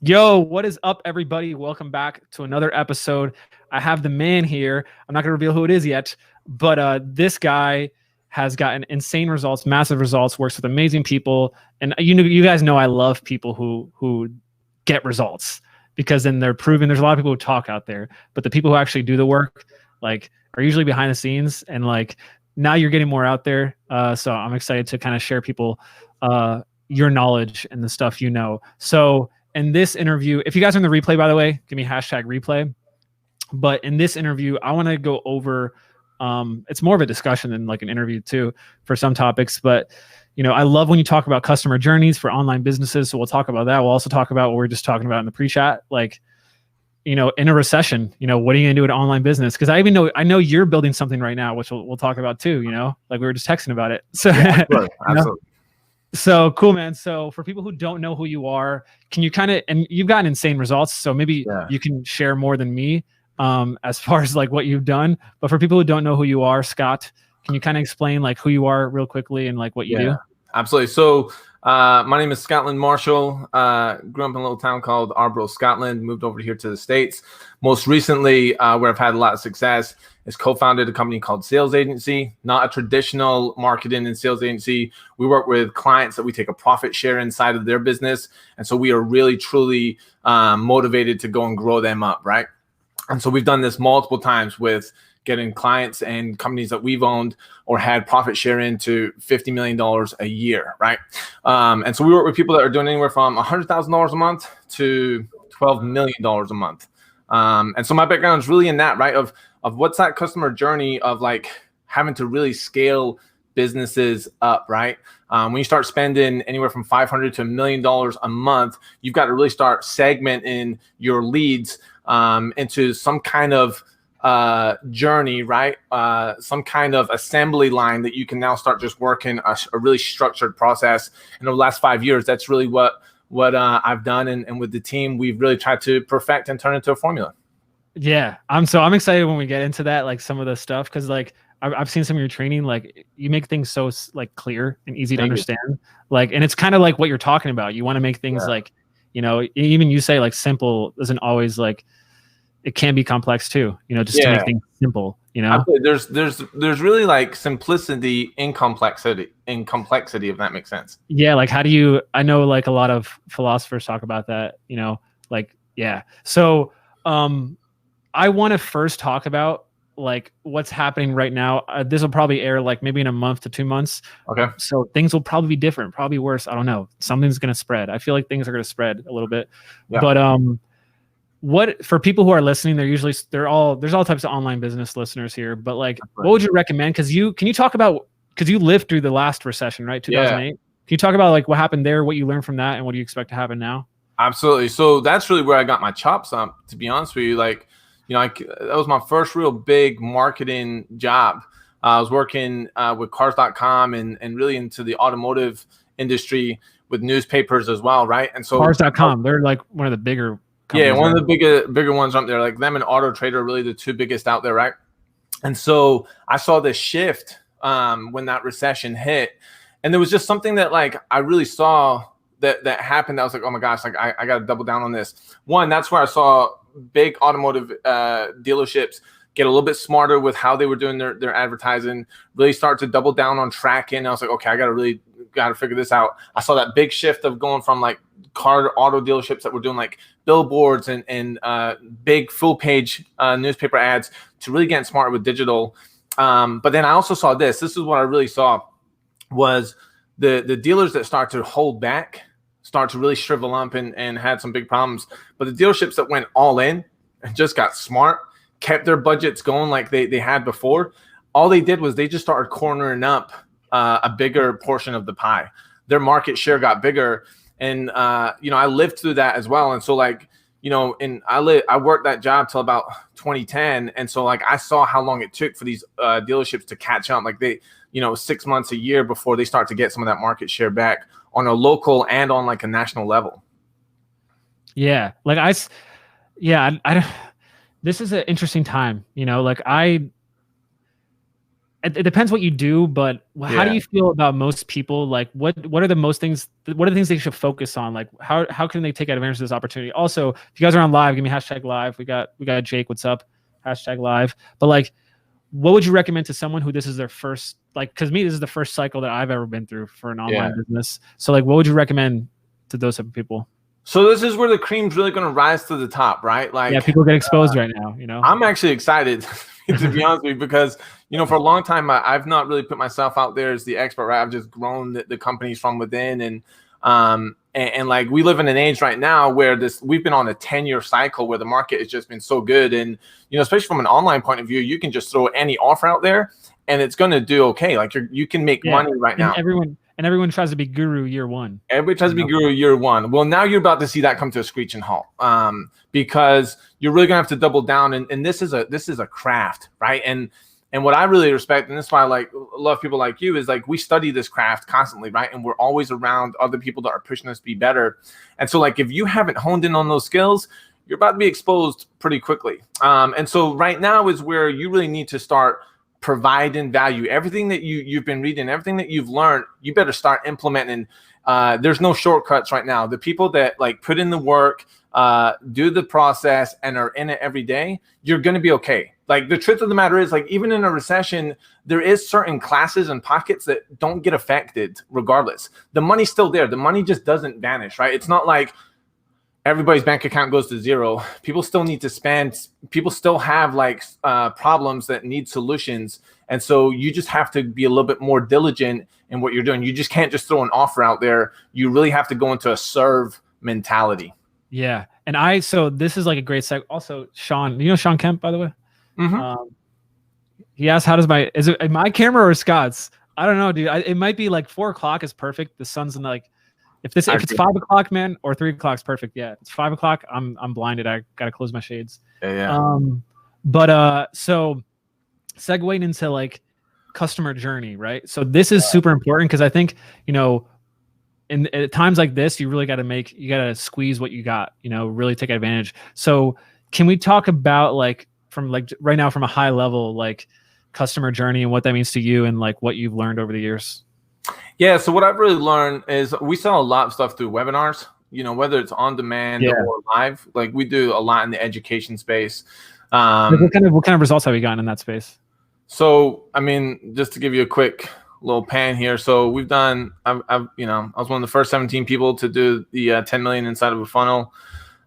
Yo, what is up, everybody? Welcome back to another episode. I have the man here. I'm not going to reveal who it is yet, but this guy has gotten insane results, massive results, works with amazing people. And you guys know I love people who get results because then they're proven. There's a lot of people who talk out there, but the people who actually do the work, like, are usually behind the scenes. And like now you're getting more out there. So I'm excited to kind of share people your knowledge and the stuff you know. So in this interview, if you guys are in the replay, by the way, give me #replay. But in this interview, I want to go over, it's more of a discussion than like an interview too for some topics. But, I love when you talk about customer journeys for online businesses. So we'll talk about that. We'll also talk about what we're just talking about in the pre-chat. Like, in a recession, what are you going to do with an online business? Because I know you're building something right now, which we'll talk about too, like we were just texting about it. So yeah, absolutely. So cool, man. So for people who don't know who you are, can you and you've gotten insane results. So maybe you can share more than me as far as like what you've done. But for people who don't know who you are, Scott, can you kind of explain like who you are real quickly and like what you do? Absolutely. So my name is Scotland Marshall. Grew up in a little town called Arborough, Scotland. Moved over here to the States. Most recently, where I've had a lot of success, is co-founded a company called Sales Agency, not a traditional marketing and sales agency. We work with clients that we take a profit share inside of their business. And so we are really, truly motivated to go and grow them up, right? And so we've done this multiple times with getting clients and companies that we've owned or had profit share into $50 million a year, right? And so we work with people that are doing anywhere from $100,000 a month to $12 million a month. And so my background is really in that, right? Of what's that customer journey of like having to really scale businesses up, right? When you start spending anywhere from $500 to $1 million a month, you've got to really start segmenting your leads into some kind of journey, right? Some kind of assembly line that you can now start just working a really structured process. And over the last 5 years, that's really what I've done. And with the team, we've really tried to perfect and turn into a formula. Yeah. I'm excited when we get into that, like some of the stuff. Cause like I've seen some of your training, like you make things so like clear and easy to understand. Like, and it's kind of like what you're talking about. You want to make things like, even you say like simple isn't always like, it can be complex too, just to make things simple, There's really like simplicity in complexity, if that makes sense. Yeah. Like I know like a lot of philosophers talk about that, So, I want to first talk about like what's happening right now. This will probably air like maybe in a month to 2 months. Okay. So things will probably be different, probably worse. I don't know. Something's going to spread. I feel like things are going to spread a little bit, but, what for people who are listening, there's all types of online business listeners here, but like, what would you recommend? Cause you lived through the last recession, right? 2008. Can you talk about like what happened there, what you learned from that, and what do you expect to happen now? Absolutely. So that's really where I got my chops up, to be honest with you. Like, that was my first real big marketing job. I was working with cars.com and really into the automotive industry with newspapers as well, right? And so cars.com, they're like one of the bigger companies. Yeah, one of the bigger ones up there. Like them and Auto Trader are really the two biggest out there, right? And so I saw this shift when that recession hit. And there was just something that like I really saw that happened. I was like, oh my gosh, like I got to double down on this. One, that's where I saw big automotive dealerships get a little bit smarter with how they were doing their advertising, really start to double down on tracking. I was like, okay, I got to figure this out. I saw that big shift of going from like auto dealerships that were doing like billboards and big full page newspaper ads to really getting smarter with digital. But then I also saw this is what I really saw was the dealers that start to hold back, start to really shrivel up and had some big problems. But the dealerships that went all in and just got smart, kept their budgets going like they had before, all they did was they just started cornering up a bigger portion of the pie. Their market share got bigger. And, I lived through that as well. And so like, I worked that job till about 2010. And so like, I saw how long it took for these dealerships to catch up. Like they, 6 months, a year before they start to get some of that market share back on a local and on like a national level. Yeah. Like this is an interesting time, like it depends what you do, but how do Yeah. you feel about most people? Like, what are the most things? What are the things they should focus on? Like, how can they take advantage of this opportunity? Also, if you guys are on live, give me hashtag live. We got Jake. What's up? Hashtag live. But like, what would you recommend to someone who this is their first, like, because me, this is the first cycle that I've ever been through for an online business. So like, what would you recommend to those type of people? So this is where the cream's really going to rise to the top, right? Like, yeah, people get exposed right now, you know? I'm actually excited to be honest with you, because, you know, for a long time, I've not really put myself out there as the expert, right? I've just grown the companies from within. And like, we live in an age right now where we've been on a 10-year cycle where the market has just been so good. And, you know, especially from an online point of view, you can just throw any offer out there and it's going to do okay. Like you can make money right now. Everyone tries to be guru year one. Everybody tries to be guru year one. Well, now you're about to see that come to a screeching halt, because you're really gonna have to double down. And this is a craft, right? And what I really respect, and this is why I like love people like you, is like we study this craft constantly, right? And we're always around other people that are pushing us to be better. And so like if you haven't honed in on those skills, you're about to be exposed pretty quickly. And so right now is where you really need to start providing value. Everything that you've been reading, everything that you've learned, you better start implementing. There's no shortcuts right now. The people that like put in the work, do the process, and are in it every day, you're going to be okay. Like the truth of the matter is, like, even in a recession, there is certain classes and pockets that don't get affected regardless. The money's still there. The money just doesn't vanish, right? It's not like everybody's bank account goes to zero. People still need to spend. People still have like problems that need solutions. And so you just have to be a little bit more diligent in what you're doing. You just can't just throw an offer out there. You really have to go into a serve mentality. Yeah. And so this is like a great seg. Also, Sean, you know Sean Kemp, by the way? Mm-hmm. He asked, is it my camera or Scott's? I don't know, dude. It might be like 4 o'clock is perfect. The sun's in like, if it's 5 o'clock, man, or 3 o'clock is perfect. Yeah, it's 5 o'clock. I'm blinded. I gotta close my shades. Yeah. So segueing into like customer journey, right? So this is super important because I think, you know, at times like this, you really you gotta squeeze what you got, you know, really take advantage. So can we talk about like from like right now from a high level, like customer journey and what that means to you and like what you've learned over the years? Yeah, so what I've really learned is we sell a lot of stuff through webinars, you know, whether it's on demand or live. Like we do a lot in the education space. What kind of results have you gotten in that space? So, I mean, just to give you a quick little pan here. So we've done, I was one of the first 17 people to do the 10 million inside of a funnel.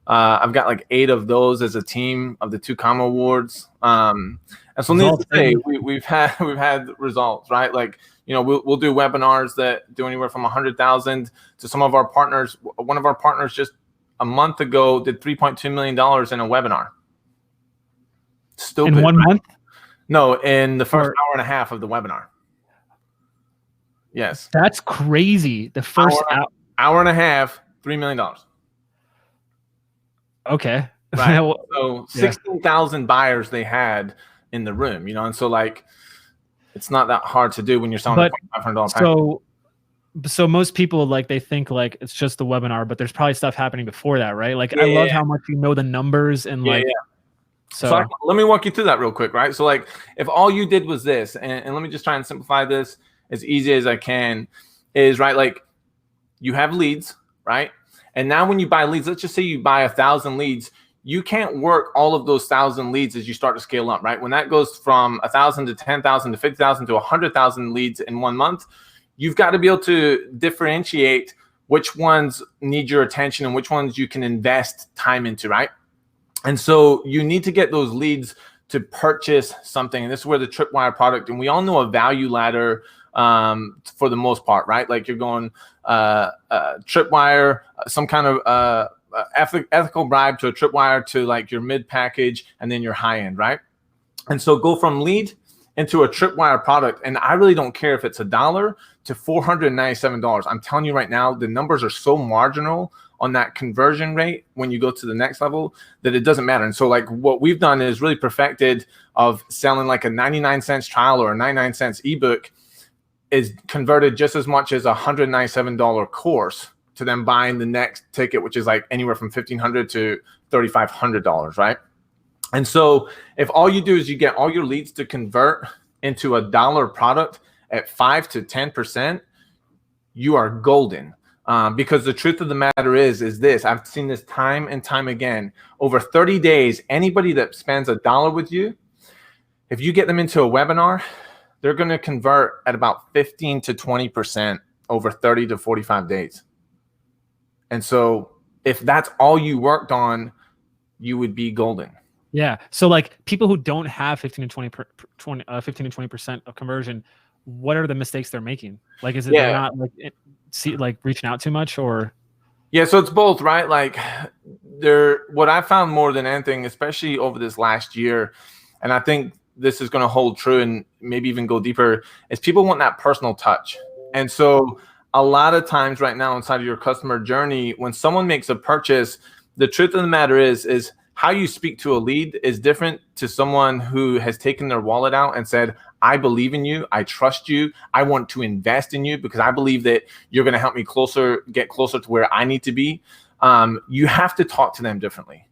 I've got like 8 of those as a team of the 2 comma awards. And so needless to say, we've had results, right? Like, you know, we'll do webinars that do anywhere from 100,000 to some of our partners. One of our partners just a month ago did $3.2 million in a webinar. Stupid. In 1 month? No, in the first hour and a half of the webinar. Yes. That's crazy. The first hour and a half, $3 million. Okay. Right. So 16,000 buyers they had in the room, you know, and so like it's not that hard to do when you're selling a $500 package. So most people like they think like it's just the webinar, but there's probably stuff happening before that, right? Like I love how much you know the numbers and So let me walk you through that real quick, right? So like if all you did was this, and let me just try and simplify this as easy as I can, is right, like you have leads, right? And now when you buy leads, let's just say you buy 1,000 leads, you can't work all of those 1,000 leads as you start to scale up, right? When that goes from 1,000 to 10,000 to 50,000 to 100,000 leads in 1 month, you've got to be able to differentiate which ones need your attention and which ones you can invest time into, right? And so you need to get those leads to purchase something. And this is where the Tripwire product, and we all know a value ladder for the most part, right? Like you're going Tripwire, some kind of ethical bribe to a Tripwire to like your mid package and then your high end, right? And so go from lead into a Tripwire product. And I really don't care if it's $1 to $497. I'm telling you right now, the numbers are so marginal on that conversion rate when you go to the next level that it doesn't matter. And so like what we've done is really perfected of selling like a 99-cent trial or a 99-cent ebook is converted just as much as a $197 course to them buying the next ticket, which is like anywhere from $1,500 to $3,500, right? And so if all you do is you get all your leads to convert into $1 product at 5 to 10%, you are golden. Because the truth of the matter is this, I've seen this time and time again. Over 30 days, anybody that spends $1 with you, if you get them into a webinar, they're going to convert at about 15 to 20% over 30 to 45 days. And so if that's all you worked on, you would be golden. Yeah. So like people who don't have 15 to 20% of conversion, what are the mistakes they're making? Like, is it they're not like reaching out too much, or? Yeah, so it's both, right? Like what I found more than anything, especially over this last year, and I think this is going to hold true and maybe even go deeper, is people want that personal touch. And so a lot of times right now inside of your customer journey, when someone makes a purchase, the truth of the matter is how you speak to a lead is different to someone who has taken their wallet out and said, I believe in you, I trust you, I want to invest in you because I believe that you're going to help me get closer to where I need to be. You have to talk to them differently.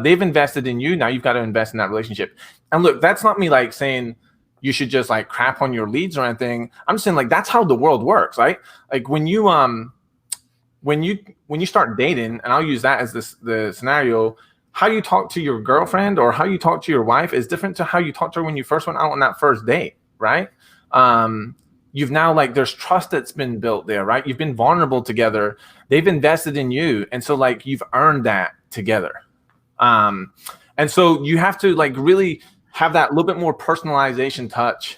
They've invested in you, now you've got to invest in that relationship. And look, that's not me like saying you should just like crap on your leads or anything. I'm saying like that's how the world works, right? Like when you start dating, and I'll use that as the scenario, how you talk to your girlfriend or how you talk to your wife is different to how you talk to her when you first went out on that first date, right? You've now like there's trust that's been built there, right? You've been vulnerable together. They've invested in you, and so like you've earned that together. And so you have to like really have that little bit more personalization touch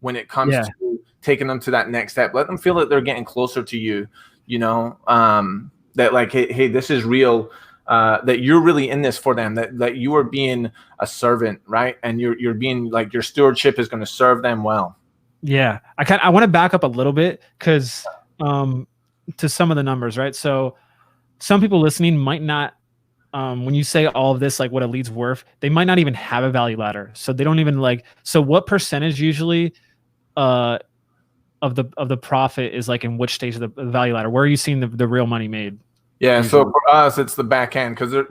when it comes to taking them to that next step. Let them feel that they're getting closer to you, you know, that like, hey, this is real, that you're really in this for them, that you are being a servant, right? And you're being like, your stewardship is going to serve them well. Yeah. I want to back up a little bit because to some of the numbers, right? So some people listening might not, when you say all of this, like what a lead's worth, they might not even have a value ladder. So they don't even like, so what percentage usually of the profit is like in which stage of the value ladder? Where are you seeing the real money made? Yeah. Usually? So for us, it's the back end because it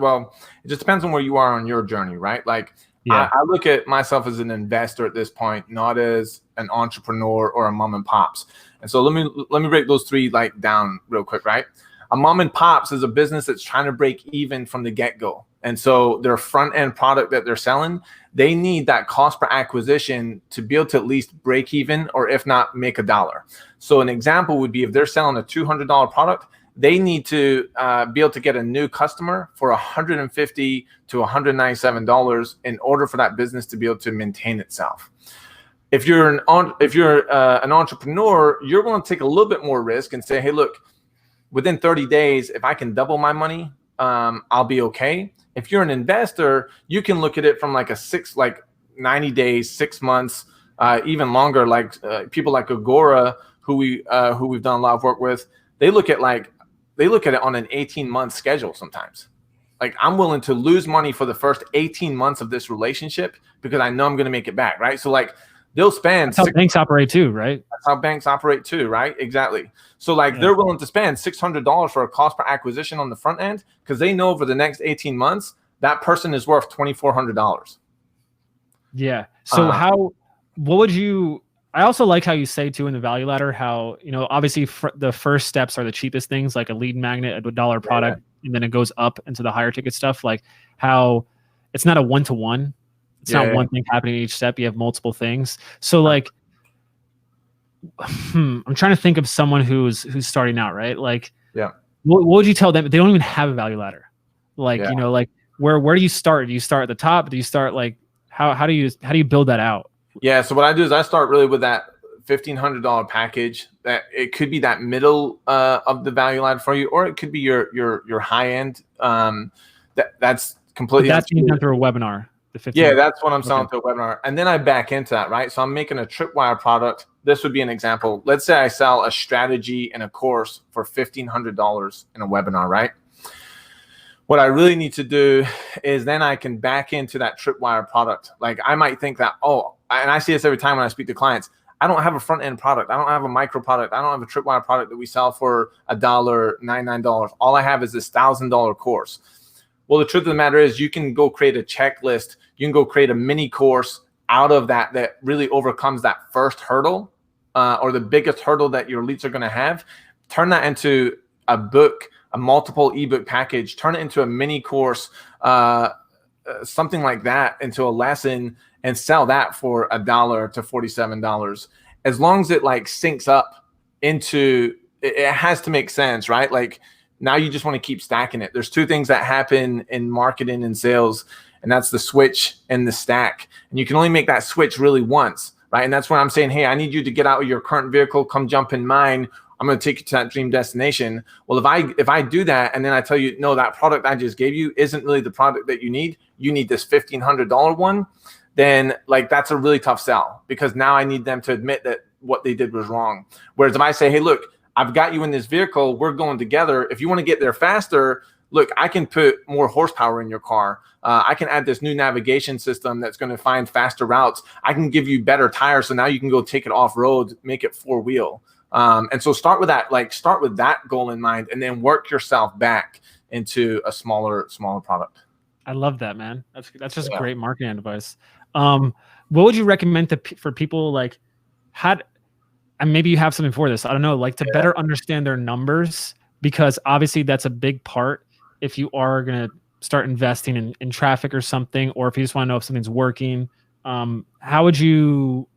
just depends on where you are on your journey, right? Like I look at myself as an investor at this point, not as an entrepreneur or a mom and pops. And so let me break those three like down real quick, right? A mom and pops is a business that's trying to break even from the get-go. And so their front end product that they're selling, they need that cost per acquisition to be able to at least break even, or if not make $1. So an example would be if they're selling a $200 product, they need to be able to get a new customer for $150 to $197 in order for that business to be able to maintain itself. If you're an entrepreneur, you're going to take a little bit more risk and say, hey, look, within 30 days, if I can double my money, I'll be okay. If you're an investor, you can look at it from like 90 days, 6 months, even longer. Like people like Agora, who we've done a lot of work with, they look at it on an 18-month schedule sometimes. Like I'm willing to lose money for the first 18 months of this relationship because I know I'm going to make it back, right? So like they'll spend. That's how banks operate too, right? That's how banks operate too, right? Exactly. So like they're willing to spend $600 for a cost per acquisition on the front end because they know over the next 18 months that person is worth $2,400. Yeah. So what would you? I also like how you say too in the value ladder how, you know, obviously the first steps are the cheapest things, like a lead magnet, a $1 product, and then it goes up into the higher ticket stuff. Like how it's not a one-to-one. It's not one thing happening each step. You have multiple things. So like, I'm trying to think of someone who's starting out, right? Like, what would you tell them? They don't even have a value ladder. Like, you know, like where do you start? Do you start at the top? Do you start like, how do you build that out? Yeah. So what I do is I start really with that $1,500 package. That it could be that middle of the value ladder for you, or it could be your high end. That's completely. But that's being done through a webinar. Yeah, that's what I'm selling to a webinar. And then I back into that, right? So I'm making a tripwire product. This would be an example. Let's say I sell a strategy and a course for $1,500 in a webinar, right? What I really need to do is then I can back into that tripwire product. Like I might think that, and I see this every time when I speak to clients, I don't have a front end product. I don't have a micro product. I don't have a tripwire product that we sell for $99. All I have is this $1,000 course. Well, the truth of the matter is you can go create a checklist. You can go create a mini course out of that really overcomes that first hurdle, or the biggest hurdle that your leads are going to have. Turn that into a book, a multiple ebook package, turn it into a mini course, something like that, into a lesson, and sell that for $1 to $47. As long as it like syncs up into, it has to make sense, right? Like now you just want to keep stacking it. There's two things that happen in marketing and sales, and that's the switch and the stack. And you can only make that switch really once, right? And that's when I'm saying, hey, I need you to get out of your current vehicle, come jump in mine. I'm going to take you to that dream destination. Well, if I do that, and then I tell you, no, that product I just gave you isn't really the product that you need this $1,500 one, then like that's a really tough sell, because now I need them to admit that what they did was wrong. Whereas if I say, hey, look, I've got you in this vehicle, we're going together. If you want to get there faster, look, I can put more horsepower in your car. I can add this new navigation system that's going to find faster routes. I can give you better tires, so now you can go take it off road, make it 4-wheel. And so start with that goal in mind, and then work yourself back into a smaller product. I love that, man. That's just great marketing advice. What would you recommend for people like and maybe you have something for this, I don't know, like to better understand their numbers, because obviously that's a big part if you are going to start investing in traffic or something, or if you just want to know if something's working. What would you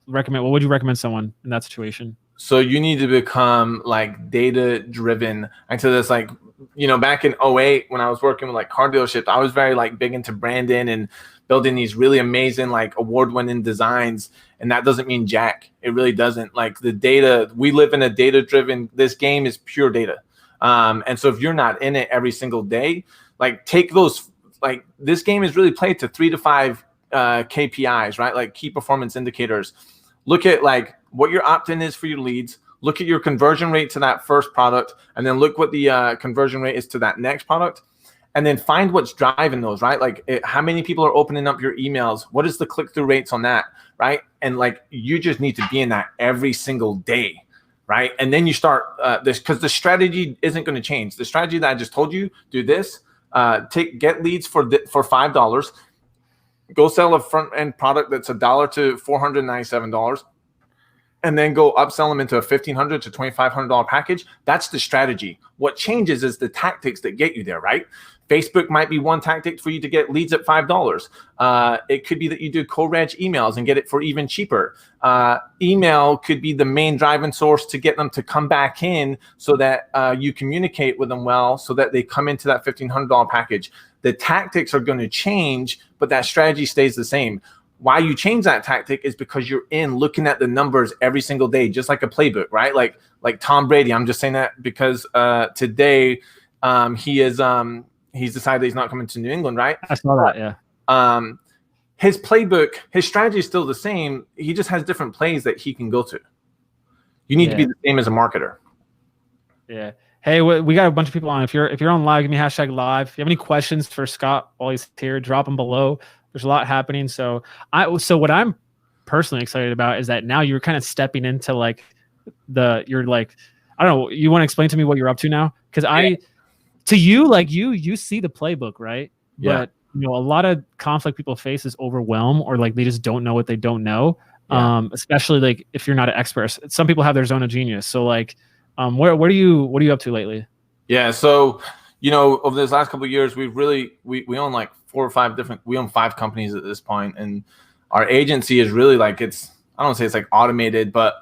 recommend someone in that situation? So you need to become like data driven. Into this, like, back in 2008 when I was working with like car dealerships, I was very like big into branding and building these really amazing like award-winning designs. And that doesn't mean jack. It really doesn't. Like the data, we live in a data driven, this game is pure data. And so if you're not in it every single day, like take those, like this game is really played to 3 to 5 KPIs, right? Like key performance indicators. Look at like what your opt-in is for your leads. Look at your conversion rate to that first product, and then look what the conversion rate is to that next product, and then find what's driving those, right? Like how many people are opening up your emails? What is the click-through rates on that, right? And like you just need to be in that every single day, right? And then you start this, because the strategy isn't going to change. The strategy that I just told you, do this, get leads for $5. Go sell a front end product that's $1 to $497, and then go upsell them into a $1,500 to $2,500 package. That's the strategy. What changes is the tactics that get you there, right? Facebook might be one tactic for you to get leads at $5. It could be that you do co-reg emails and get it for even cheaper. Email could be the main driving source to get them to come back in, so that you communicate with them well, so that they come into that $1,500 package. The tactics are going to change, but that strategy stays the same. Why you change that tactic is because you're looking at the numbers every single day, just like a playbook, right? Like Tom Brady. I'm just saying that because today he's decided he's not coming to New England, right? I saw that, yeah. His playbook, his strategy is still the same. He just has different plays that he can go to. You need to be the same as a marketer. Yeah. Hey, we got a bunch of people on. If you're on live, give me # live. If you have any questions for Scott while he's here, drop them below. There's a lot happening. So what I'm personally excited about is that now you're kind of stepping into like you're like, I don't know, you want to explain to me what you're up to now? Because to you, like you see the playbook, right? Yeah. But a lot of conflict people face is overwhelm, or like they just don't know what they don't know. Yeah. Especially like if you're not an expert. Some people have their zone of genius. So like, what are you up to lately? Yeah. So, over this last couple of years, we own like 4 or 5 we own 5 companies at this point, and our agency is really like, I don't want to say it's like automated, but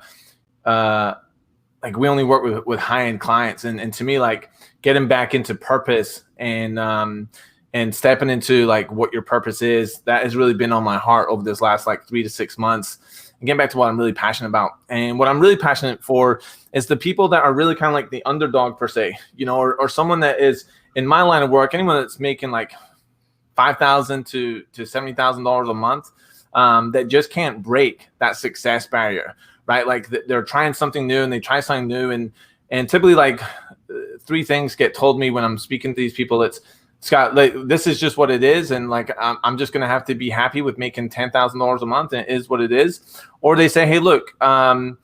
like we only work with high-end clients, and to me, like getting back into purpose and stepping into like what your purpose is, that has really been on my heart over this last like 3 to 6 months. And getting back to what I'm really passionate about, and what I'm really passionate for is the people that are really kind of like the underdog per se, or someone that is in my line of work, anyone that's making like $5,000 to $70,000 a month, that just can't break that success barrier, right? Like they're trying something new, and they try something new, and typically like 3 things get told me when I'm speaking to these people. It's, Scott, like, this is just what it is, and like I'm just gonna have to be happy with making $10,000 a month, and it is what it is. Or they say, hey, look, I'm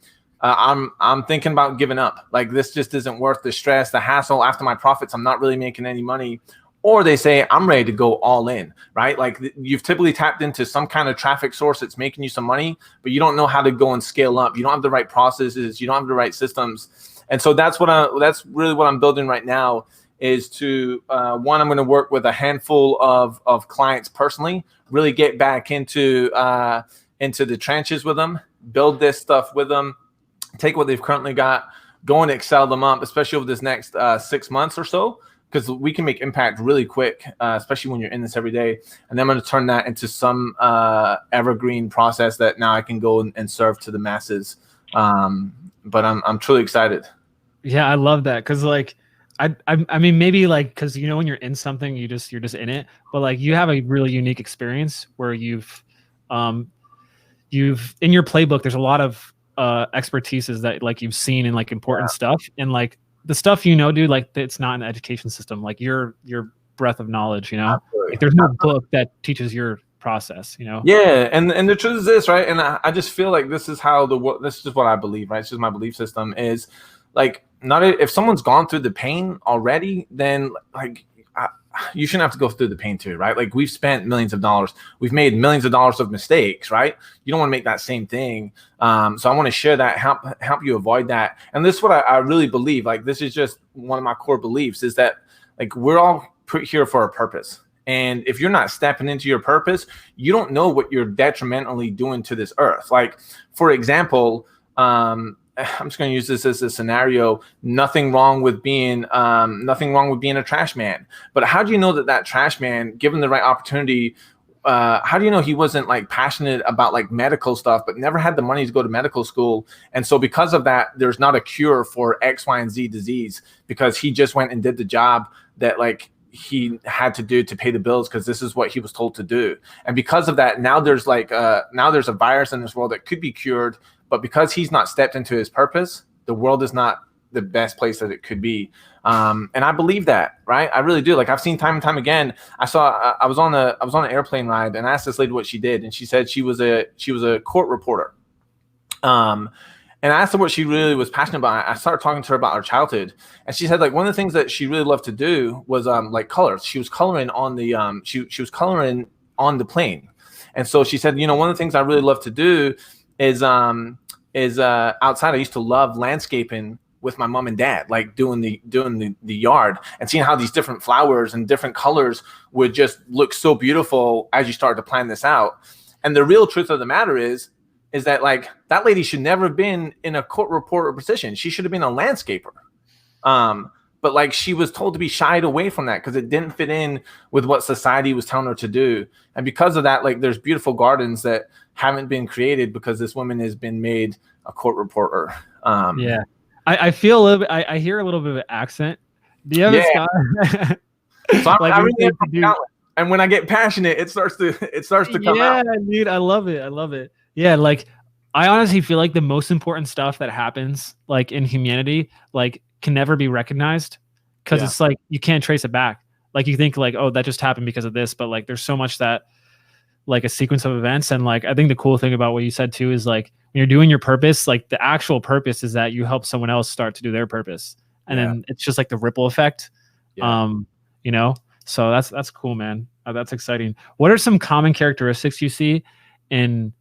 thinking about giving up. Like this just isn't worth the stress, the hassle. After my profits, I'm not really making any money. or they say, I'm ready to go all in, right? Like you've typically tapped into some kind of traffic source that's making you some money, but you don't know how to go and scale up. You don't have the right processes. You don't have the right systems. And so that's really what I'm building right now is to, one, I'm going to work with a handful of clients personally, really get back into the trenches with them, build this stuff with them, take what they've currently got, go and excel them up, especially over this next 6 months or so, because we can make impact really quick, especially when you're in this every day. And then I'm going to turn that into some evergreen process that now I can go and serve to the masses. But I'm truly excited. Yeah, I love that because like I mean maybe like because you know when you're in something you're just in it, but like you have a really unique experience where you've in your playbook there's a lot of expertises that like you've seen in like important stuff, and like the stuff you know, dude, like it's not an education system, like your breadth of knowledge, you know. Absolutely. Like there's no book that teaches your process, you know. Yeah, and the truth is this, right? And I just feel like this is how this is just what I believe, right? It's just my belief system is like, not if someone's gone through the pain already, then like you shouldn't have to go through the pain too, right? Like we've spent millions of dollars, we've made millions of dollars of mistakes, right? You don't want to make that same thing. So I want to share that, help you avoid that. And this is what I really believe. Like this is just one of my core beliefs is that like we're all put here for a purpose. And if you're not stepping into your purpose, you don't know what you're detrimentally doing to this earth. Like, for example, I'm just going to use this as a scenario. Nothing wrong with being a trash man. But how do you know that trash man, given the right opportunity, how do you know he wasn't like passionate about like medical stuff, but never had the money to go to medical school? And so because of that, there's not a cure for X, Y, and Z disease because he just went and did the job that like he had to do to pay the bills because this is what he was told to do. And because of that, now there's a virus in this world that could be cured, but because he's not stepped into his purpose, the world is not the best place that it could be. And I believe that, right? I really do. Like I've seen time and time again. I was on an airplane ride and I asked this lady what she did, and she said she was a court reporter. And I asked her what she really was passionate about. I started talking to her about her childhood, and she said like one of the things that she really loved to do was like colors. She was coloring on the she was coloring on the plane, and so she said, you know, one of the things I really love to do is outside. I used to love landscaping with my mom and dad, like doing the yard and seeing how these different flowers and different colors would just look so beautiful as you started to plan this out. And the real truth of the matter is that like that lady should never have been in a court reporter position. She should have been a landscaper. But like she was told to be shied away from that because it didn't fit in with what society was telling her to do. And because of that, like there's beautiful gardens that haven't been created because this woman has been made a court reporter. Yeah. I feel a little bit, I hear a little bit of an accent. Do you have a style? So I really and when I get passionate, it starts to come out. Yeah, dude, I love it. Yeah, like I honestly feel like the most important stuff that happens like in humanity like can never be recognized because it's like you can't trace it back. Like you think like, oh, that just happened because of this, but like there's so much that like a sequence of events. And like I think the cool thing about what you said too is like when you're doing your purpose, like the actual purpose is that you help someone else start to do their purpose, and then it's just like the ripple effect. You know, so that's cool, man. That's exciting. What are some common characteristics you see in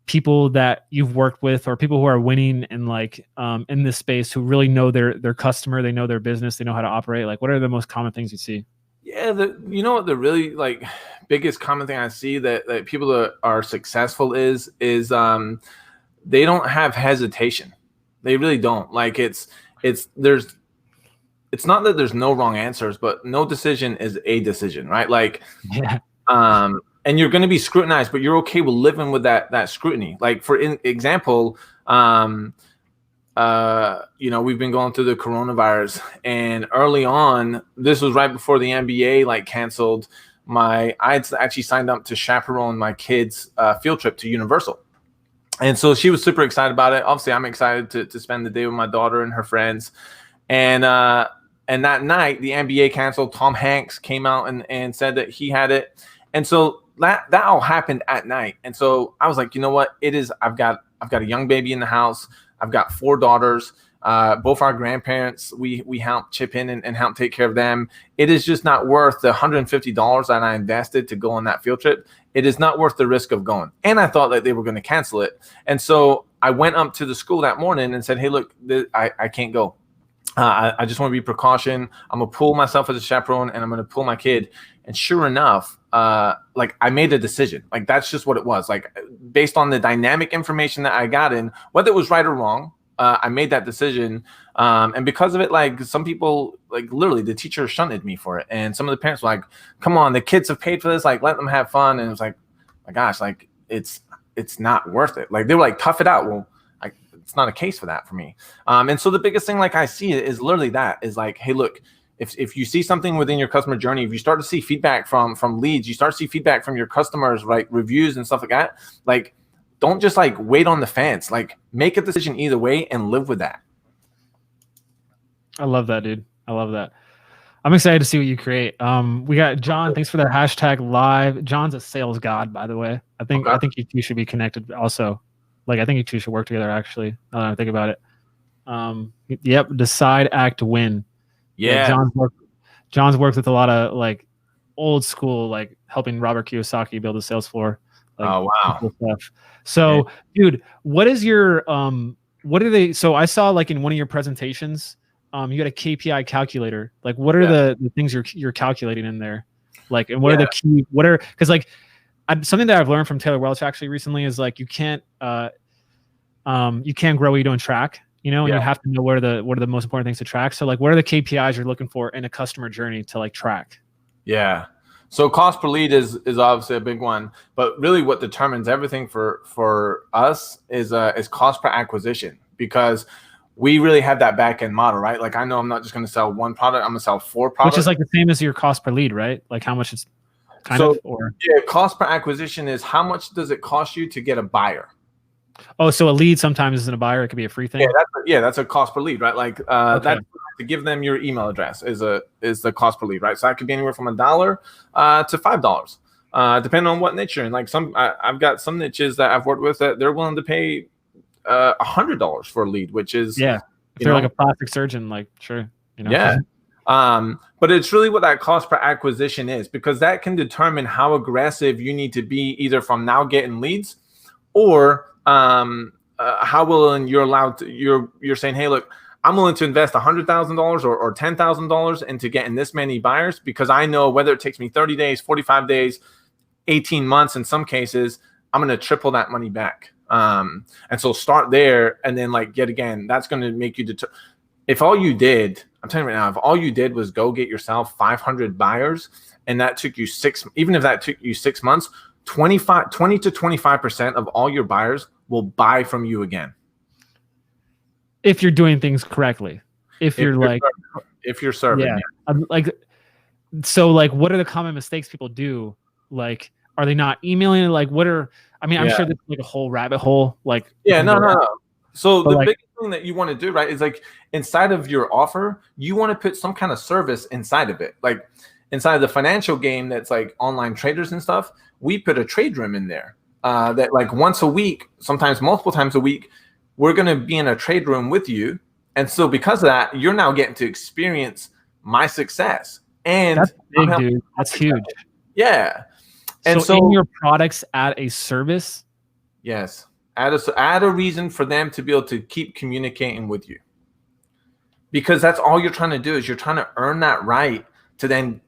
people that you've worked with or people who are winning in like in this space who really know their customer, they know their business, they know how to operate? Like what are the most common things you see? Yeah, you know what the really like biggest common thing I see that people that are successful is they don't have hesitation. They really don't. Like it's not that there's no wrong answers, but no decision is a decision, right? Like and you're going to be scrutinized, but you're okay with living with that scrutiny. Like for example, you know, we've been going through the coronavirus, and early on, this was right before the NBA like canceled. I had actually signed up to chaperone my kids' field trip to Universal, and so she was super excited about it. Obviously, I'm excited to spend the day with my daughter and her friends, and that night the NBA canceled. Tom Hanks came out and said that he had it, and so that all happened at night. And so I was like, you know what, it is. I've got a young baby in the house. I've got 4 daughters. Both our grandparents, we help chip in and help take care of them. It is just not worth the $150 that I invested to go on that field trip. It is not worth the risk of going. And I thought that they were going to cancel it. And so I went up to the school that morning and said, hey, look, I can't go. I just want to be precaution. I'm going to pull myself as a chaperone and I'm going to pull my kid. And sure enough, like I made a decision. Like that's just what it was. Like based on the dynamic information that I got in, whether it was right or wrong, I made that decision. And because of it, like some people, like literally the teacher shunted me for it. And some of the parents were like, come on, the kids have paid for this. Like let them have fun. And it was like, my gosh, like it's not worth it. Like they were like, tough it out. Well, it's not a case for that for me. And so the biggest thing, like I see it is literally that is like, hey, look, if you see something within your customer journey, if you start to see feedback from leads, you start to see feedback from your customers, like reviews and stuff like that, like don't just like wait on the fence, like make a decision either way and live with that. I love that, dude. I love that. I'm excited to see what you create. We got John. Thanks for the hashtag live. John's a sales god, by the way. I think you two should be connected also. Like I think you two should work together actually. Now that I think about it. Yep. Decide, act, win. Yeah. John's worked with a lot of like old school, like helping Robert Kiyosaki build a sales floor. Like, oh wow. Stuff. So, dude, what is your what are they? So I saw like in one of your presentations, you got a KPI calculator. Like, what are the things you're calculating in there? Like, and what are the key? What are because like something that I've learned from Taylor Welch actually recently is like you can't grow what you don't track. You know, and you have to know what are the most important things to track. So like, what are the KPIs you're looking for in a customer journey to like track? Yeah. So cost per lead is obviously a big one, but really what determines everything for us is cost per acquisition, because we really have that back end model, right? Like I know I'm not just going to sell one product, I'm going to sell 4 products. Which is like the same as your cost per lead, right? Like how much it's kind of, or cost per acquisition is how much does it cost you to get a buyer? Oh, so a lead sometimes isn't a buyer; it could be a free thing. That's a cost per lead, right? Like that's to give them your email address is the cost per lead, right? So that could be anywhere from $1 to $5, depending on what niche you're in. Like I've got some niches that I've worked with that they're willing to pay $100 for a lead, which is if they're like a plastic surgeon, like sure, you know. Yeah. But it's really what that cost per acquisition is, because that can determine how aggressive you need to be either from now getting leads or how willing you're allowed to, you're saying, hey, look, I'm willing to invest $100,000 or $10,000 into getting this many buyers, because I know whether it takes me 30 days, 45 days, 18 months, in some cases, I'm going to triple that money back. And so start there. And then like, yet again, that's going to make you if all you did, I'm telling you right now, if all you did was go get yourself 500 buyers and that took you even if that took you 6 months, 20 to 25% of all your buyers will buy from you again. If you're doing things correctly, if you're serving, like, so like, what are the common mistakes people do? Like, are they not emailing? Like, I'm sure there's like a whole rabbit hole. Like, no. So the biggest thing that you want to do, right, is like inside of your offer, you want to put some kind of service inside of it. Like inside of the financial game that's like online traders and stuff, we put a trade room in there that like once a week, sometimes multiple times a week, we're going to be in a trade room with you. And so because of that, you're now getting to experience my success. And that's big, dude. That's huge. Yeah. And so in your products, add a service. Yes. Add a reason for them to be able to keep communicating with you, because that's all you're trying to do is you're trying to earn that right to then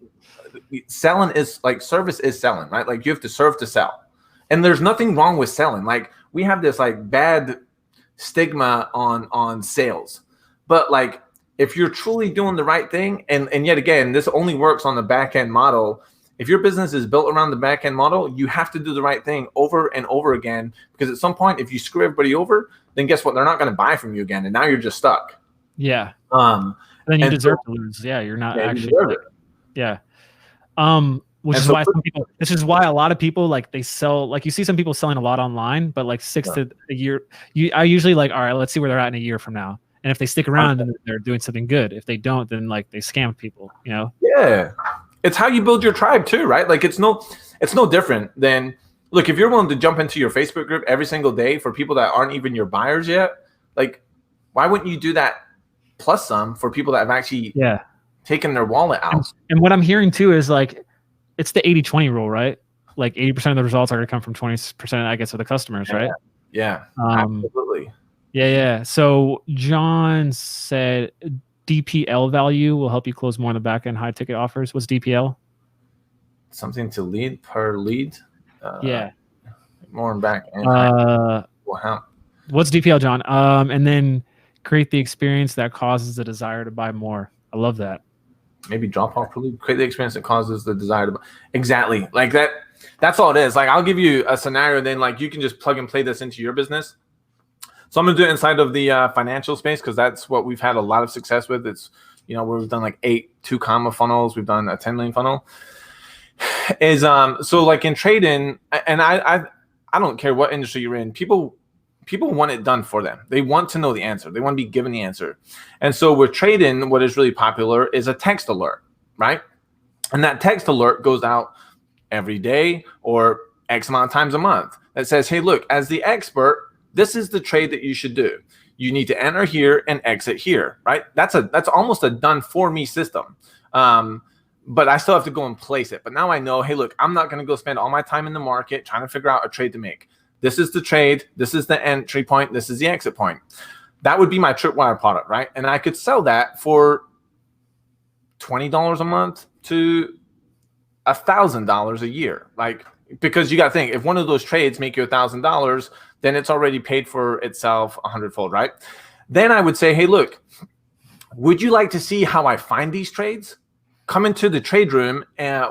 selling is like service is selling, right? Like you have to serve to sell, and there's nothing wrong with selling. Like we have this like bad stigma on sales, but like if you're truly doing the right thing, and yet again, this only works on the back end model. If your business is built around the back end model, you have to do the right thing over and over again, because at some point, if you screw everybody over, then guess what? They're not going to buy from you again. And now you're just stuck. Yeah. Then you deserve to lose. Yeah. You're not actually. Yeah. This is why a lot of people like they sell, like you see some people selling a lot online, but like 6 to a year, I usually like, all right, let's see where they're at in a year from now. And if they stick around, then they're doing something good. If they don't, then like they scam people, you know? Yeah. It's how you build your tribe too, right? Like it's no different than, look, if you're willing to jump into your Facebook group every single day for people that aren't even your buyers yet, like why wouldn't you do that plus some for people that have actually Yeah. taken their wallet out. And what I'm hearing too is like, it's the 80-20 rule, right? Like 80% of the results are going to come from 20%, I guess, of the customers, right? Yeah, absolutely. Yeah. So John said DPL value will help you close more on the back end high ticket offers. What's DPL? Something to lead per lead. Yeah. More in back end. Wow. What's DPL, John? And then create the experience that causes the desire to buy more. I love that. Maybe drop off per lead. Create the experience that causes the desire to buy. Exactly. Like that. That's all it is. Like I'll give you a scenario, then like you can just plug and play this into your business. So I'm gonna do it inside of the financial space because that's what we've had a lot of success with. It's where we've done like 8 2-comma funnels. We've done a 10 million funnel. Is so like in trading, and I don't care what industry you're in. People want it done for them. They want to know the answer. They want to be given the answer. And so with trading, what is really popular is a text alert, right? And that text alert goes out every day or X amount of times a month that says, hey, look, as the expert, this is the trade that you should do. You need to enter here and exit here, right? That's almost a done for me system. But I still have to go and place it. But now I know, hey, look, I'm not going to go spend all my time in the market trying to figure out a trade to make. This is the trade. This is the entry point. This is the exit point. That would be my Tripwire product, right? And I could sell that for $20 a month to $1,000 a year. Like, because you got to think, if one of those trades make you $1,000, then it's already paid for itself 100-fold, right? Then I would say, hey, look, would you like to see how I find these trades? Come into the trade room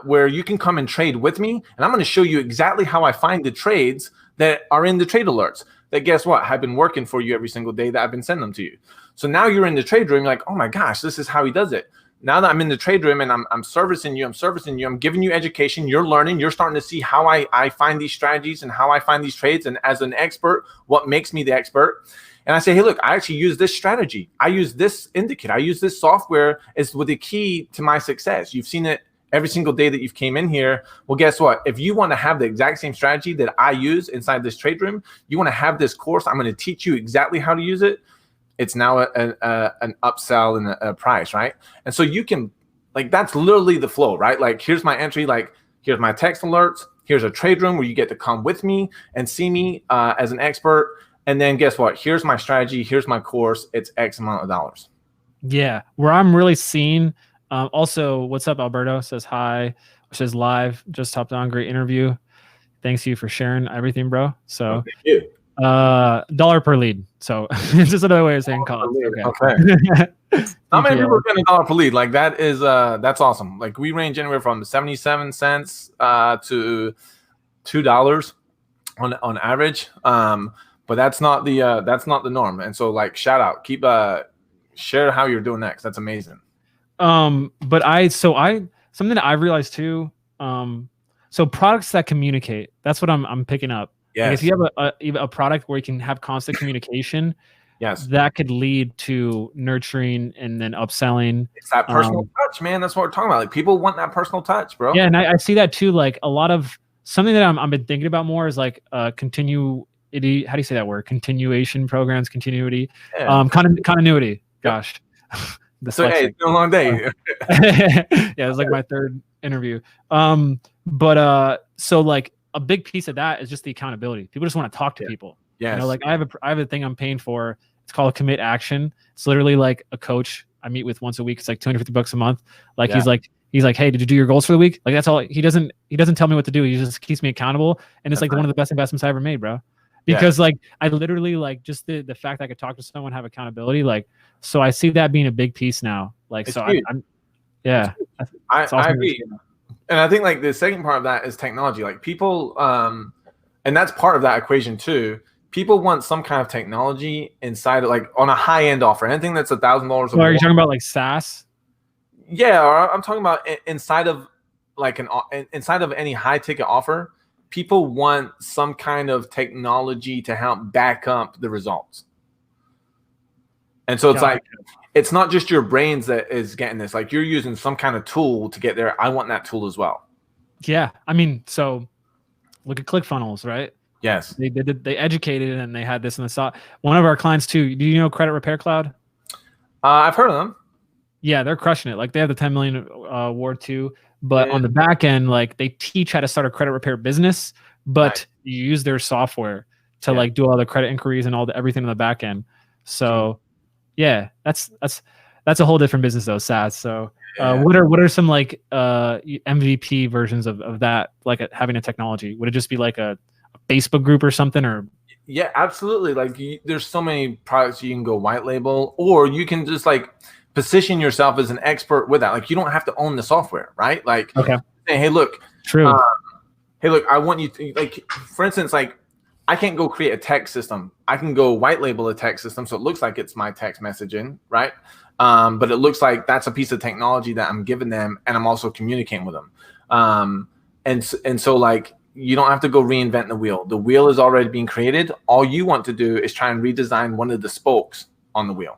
where you can come and trade with me. And I'm going to show you exactly how I find the trades that are in the trade alerts that, guess what, have been working for you every single day that I've been sending them to you. So now you're in the trade room, you're like, oh my gosh, this is how he does it. Now that I'm in the trade room and I'm servicing you, I'm giving you education, you're learning, you're starting to see how I find these strategies and how I find these trades. And as an expert, what makes me the expert? And I say, hey, look, I actually use this strategy. I use this indicator. I use this software as with the key to my success. You've seen it every single day that you've came in here. Well, guess what? If you want to have the exact same strategy that I use inside this trade room, you want to have this course, I'm going to teach you exactly how to use it. It's now an upsell and a price, right? And so you can, like, that's literally the flow, right? Like, here's my entry, like, here's my text alerts. Here's a trade room where you get to come with me and see me as an expert. And then guess what? Here's my strategy. Here's my course. It's X amount of dollars. Yeah. Where I'm really seeing, also, what's up, Alberto? Says hi. Says live. Just hopped on. Great interview. Thanks you for sharing everything, bro. So, thank you. dollar per lead. So it's just another way of saying call. Okay. How many people are getting $1 per lead? Like that is that's awesome. Like we range anywhere from 77 cents to $2 on average. But that's not the norm. And so like shout out, keep share how you're doing next. That's amazing. But something that I've realized too, so products that communicate, that's what I'm picking up. Yes. Like if you have a product where you can have constant communication, yes, that could lead to nurturing and then upselling. It's that personal touch, man. That's what we're talking about. Like people want that personal touch, bro. Yeah, and I see that too. Like a lot of something that I've been thinking about more is like how do you say that word? Continuation programs, continuity, yeah. Continuity. Gosh. So hey, it's been a long day. Yeah, it was like my third interview. So like a big piece of that is just the accountability. People just want to talk to people. Yes. You know, like I have a thing I'm paying for. It's called Commit Action. It's literally like a coach I meet with once a week. It's like $250 a month. Like he's like, hey, did you do your goals for the week? Like that's all. He doesn't tell me what to do. He just keeps me accountable. And it's like one of the best investments I ever made, bro. Because like I literally like just the fact I could talk to someone, have accountability, like so I see that being a big piece now. Like it's so I'm yeah. I agree. And I think like the second part of that is technology. Like people and that's part of that equation too. People want some kind of technology inside of like on a high-end offer. Anything that's $1,000 So are you talking about like SaaS? Yeah, or I'm talking about inside of like inside of any high ticket offer. People want some kind of technology to help back up the results. And so it's like, it's not just your brains that is getting this. Like you're using some kind of tool to get there. I want that tool as well. Yeah. I mean, so look at ClickFunnels, right? Yes. They educated and they had this in the one of our clients too. Do you know Credit Repair Cloud? I've heard of them. Yeah, they're crushing it. Like they have the 10 million award too, but on the back end, like they teach how to start a credit repair business, but you use their software to like do all the credit inquiries and all the everything on the back end. So yeah, that's a whole different business though, SaaS. So what are some like MVP versions of that, like having a technology? Would it just be like a Facebook group or something, or? Yeah, absolutely. Like there's so many products you can go white label, or you can just like position yourself as an expert with that. Like you don't have to own the software, right? Like, okay, hey, look, true. Hey, look, I want you to, like, for instance, like I can't go create a text system. I can go white label a text system, so it looks like it's my text messaging, right? But it looks like that's a piece of technology that I'm giving them, and I'm also communicating with them. And so like you don't have to go reinvent the wheel. The wheel is already being created. All you want to do is try and redesign one of the spokes on the wheel.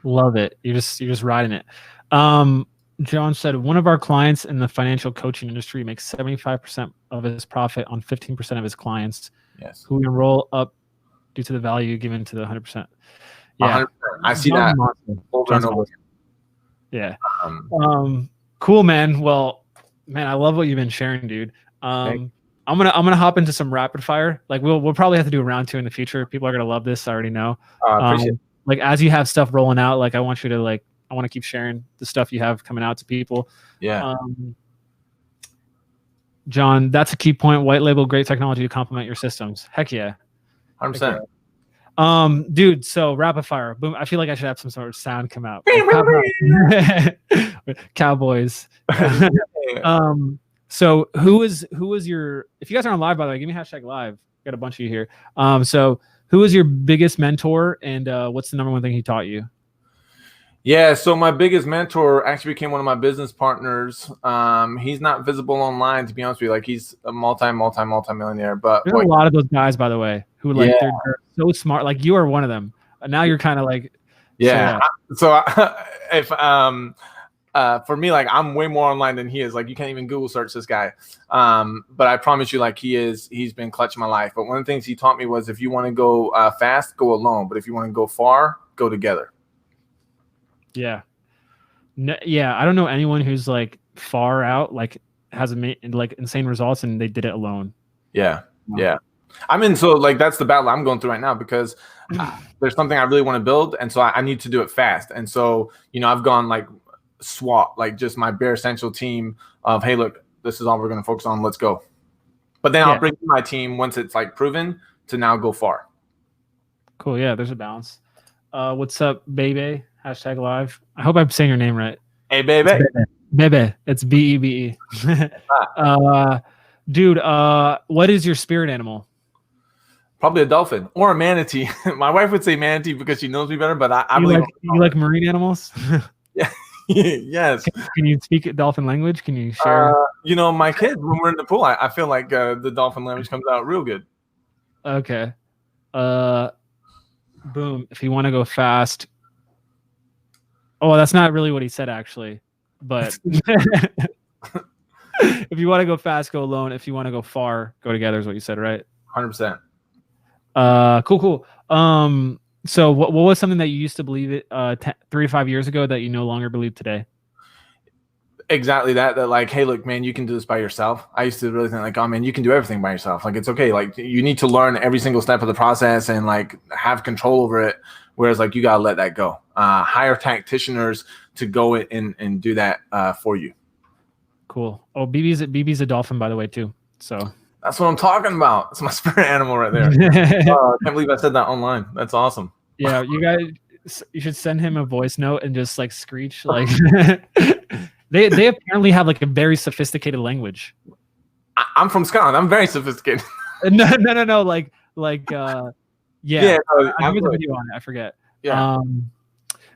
Love it. You're just riding it. John said one of our clients in the financial coaching industry makes 75% of his profit on 15% of his clients. Yes. Who enroll up due to the value given to the 100%. Yeah, 100%. I see that over and over. Yeah. Cool, man. Well, man, I love what you've been sharing, dude. I'm gonna hop into some rapid fire. Like we'll probably have to do a round 2 in the future. People are gonna love this. I already know. Appreciate it. Like as you have stuff rolling out, like I want to keep sharing the stuff you have coming out to people. Yeah. John, that's a key point. White label, great technology to complement your systems. Heck yeah. 100%. Dude, so rapid fire. Boom. I feel like I should have some sort of sound come out. Cowboys. So who was your, if you guys are on live, by the way, give me #live. Got a bunch of you here. So who was your biggest mentor, and what's the number one thing he taught you? Yeah, so my biggest mentor actually became one of my business partners. He's not visible online, to be honest with you. Like he's a multi-millionaire. But there's a lot of those guys, by the way, who like they're so smart. Like you are one of them. And now you're kind of like, So if for me, like I'm way more online than he is. Like you can't even Google search this guy. But I promise you, like he's been clutching my life. But one of the things he taught me was if you want to go fast, go alone. But if you want to go far, go together. Yeah. Yeah. I don't know anyone who's like far out, like has like insane results and they did it alone. Yeah. Yeah. I mean, so like that's the battle I'm going through right now because there's something I really want to build. And so I need to do it fast. And so, I've gone like SWAT, like just my bare essential team of, hey, look, this is all we're going to focus on. Let's go. But then I'll bring my team once it's like proven to now go far. Cool. Yeah. There's a balance. What's up, baby? #live. I hope I'm saying your name right. Hey, baby. Bebe. It's BEBE. Dude, what is your spirit animal? Probably a dolphin or a manatee. My wife would say manatee because she knows me better, but I believe you like marine animals? Yeah. Yes. Can you speak dolphin language? Can you share? My kids, when we're in the pool, I feel like the dolphin language comes out real good. Okay. Boom. If you want to go fast. Oh, that's not really what he said, actually. But if you want to go fast, go alone. If you want to go far, go together is what you said, right? 100%. Cool. So what was something that you used to believe 3 to 5 years ago that you no longer believe today? Exactly that like, hey, look, man, you can do this by yourself. I used to really think like, oh man, you can do everything by yourself. Like, it's okay. Like you need to learn every single step of the process and like have control over it. Whereas like, you got to let that go, hire tacticianers to go in and do that for you. Cool. Oh, BB's a dolphin, by the way, too. So that's what I'm talking about. It's my spirit animal right there. I can't believe I said that online. That's awesome. Yeah. You guys, you should send him a voice note and just like screech like, They apparently have like a very sophisticated language. I'm from Scotland. I'm very sophisticated. No. Yeah. I have a video on it. I forget. Yeah.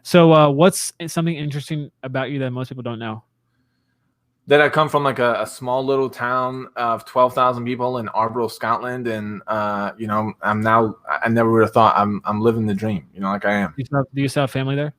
So what's something interesting about you that most people don't know? That I come from like a small little town of 12,000 people in Arborough, Scotland, and I never would have thought I'm living the dream. Like I am. Do you still have family there?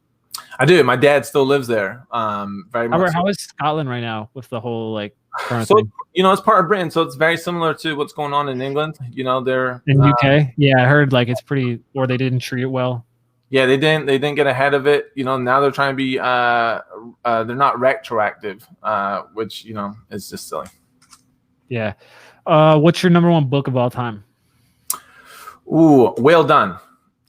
I do. My dad still lives there. Very much. How is Scotland right now with the whole like current so thing? It's part of Britain, so it's very similar to what's going on in England. They're in UK. Yeah, I heard like it's pretty, or they didn't treat it well. Yeah, they didn't get ahead of it. You know, now they're trying to be they're not retroactive, which, you know, is just silly. Yeah. What's your number one book of all time? Ooh, Well Done.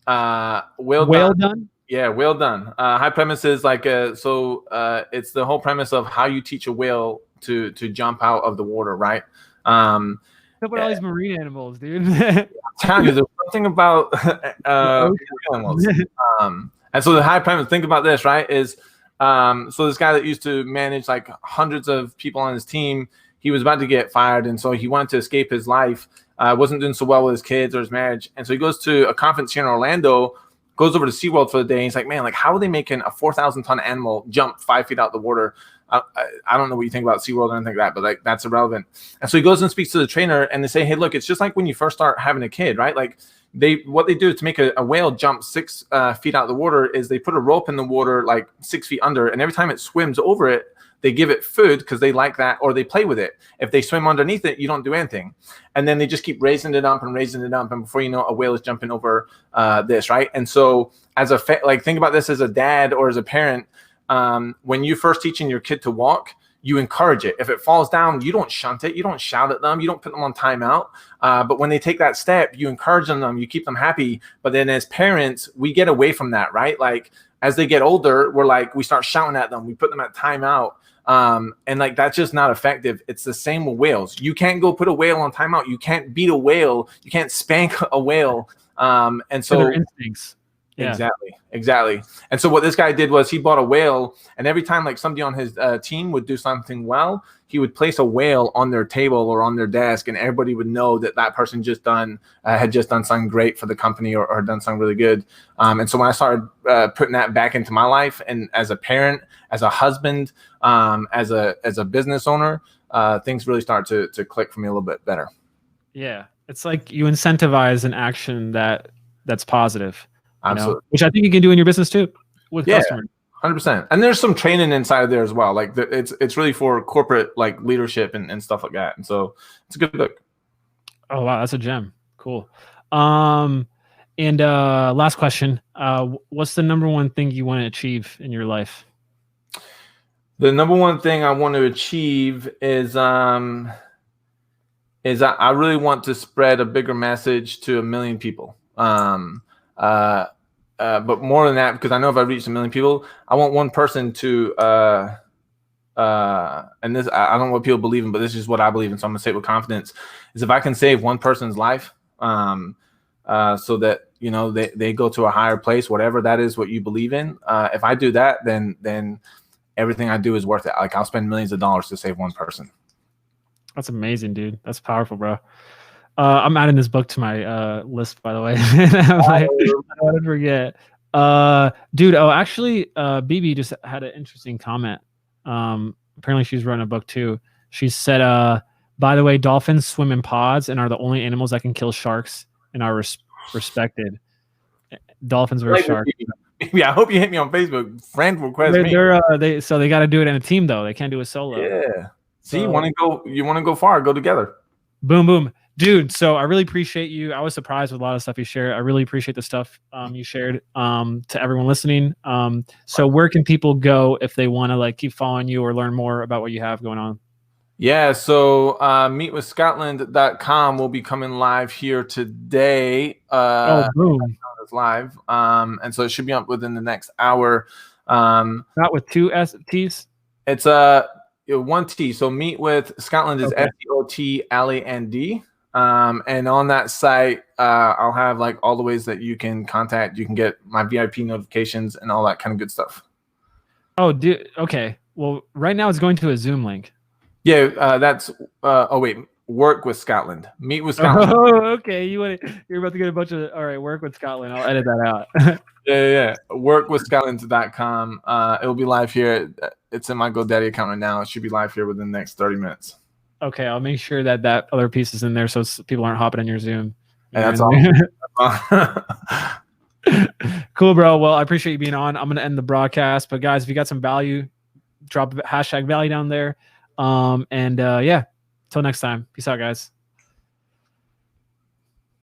Well Done. Yeah, Well Done. High premise is like it's the whole premise of how you teach a whale to jump out of the water, right? Look at all these marine animals, dude. I'm telling you, there's something about animals. And so the high premise, think about this, right? Is so this guy that used to manage like hundreds of people on his team, he was about to get fired, and so he wanted to escape his life. Wasn't doing so well with his kids or his marriage, and so he goes to a conference here in Orlando, goes over to SeaWorld for the day. And he's like, man, like, how are they making a 4,000-ton animal jump 5 feet out the water? I don't know what you think about SeaWorld or anything like that, but like that's irrelevant. And so he goes and speaks to the trainer, and they say, hey, look, it's just like when you first start having a kid, right? Like what they do to make a whale jump 6 feet out of the water is they put a rope in the water like 6 feet under, and every time it swims over it, they give it food because they like that, or they play with it. If they swim underneath it, you don't do anything. And then they just keep raising it up and raising it up. And before you know, a whale is jumping over this, right? And so as like think about this as a dad or as a parent. When you first teaching your kid to walk, you encourage it. If it falls down, you don't shunt it. You don't shout at them. You don't put them on timeout. But when they take that step, you encourage them. You keep them happy. But then as parents, we get away from that, right? Like as they get older, we start shouting at them. We put them at timeout. And like that's just not effective. It's the same with whales. You can't go put a whale on timeout. You can't beat a whale. You can't spank a whale. And so their instincts. Yeah. Exactly. And so what this guy did was he bought a whale, and every time like somebody on his team would do something well, he would place a whale on their table or on their desk, and everybody would know that that person had just done something great for the company or done something really good. And so when I started putting that back into my life, and as a parent, as a husband, as a business owner, things really start to click for me a little bit better. Yeah, it's like you incentivize an action that's positive. Absolutely. Which I think you can do in your business too with customers. 100%. And there's some training inside of there as well. Like it's really for corporate like leadership and stuff like that. And so it's a good book. Oh wow, that's a gem. Cool. And last question. What's the number one thing you want to achieve in your life? The number one thing I want to achieve is I really want to spread a bigger message to 1 million people. But more than that, because I know if I reach 1 million people, I want one person to, and this, I don't know what people believe in, but this is what I believe in. So I'm gonna say it with confidence, is if I can save one person's life, so that, you know, they go to a higher place, whatever that is, what you believe in. If I do that, then everything I do is worth it. Like I'll spend millions of dollars to save one person. That's amazing, dude. That's powerful, bro. I'm adding this book to my list, by the way. I don't want to forget. Dude, actually, BB just had an interesting comment. Apparently she's writing a book too. She said, by the way, dolphins swim in pods and are the only animals that can kill sharks and are respected. Dolphins versus sharks. Yeah, I hope you hit me on Facebook. Friend request me. They got to do it in a team though. They can't do it solo. Yeah. See, you want to go far, go together. Boom, boom. Dude, so I really appreciate you. I was surprised with a lot of stuff you shared. I really appreciate the stuff you shared to everyone listening. So where can people go if they want to like keep following you or learn more about what you have going on? Yeah, so meetwithscotland.com will be coming live here today. Boom. It's live. And so it should be up within the next hour. Not with 2 T's? It's 1 T. So Meet with Scotland is SCOTLAND. And on that site, I'll have like all the ways that you can contact. You can get my VIP notifications and all that kind of good stuff. Oh, dude. Okay. Well, right now it's going to a Zoom link. Yeah, that's. Work with Scotland. Meet with Scotland. Oh, okay. You're about to get a bunch of. All right, Work with Scotland. I'll edit that out. Yeah. Workwithscotland.com. It'll be live here. It's in my GoDaddy account right now. It should be live here within the next 30 minutes. Okay, I'll make sure that other piece is in there so people aren't hopping on your Zoom. Yeah, that's all. Cool, bro. Well, I appreciate you being on. I'm going to end the broadcast. But guys, if you got some value, drop #value down there. Yeah, till next time. Peace out, guys.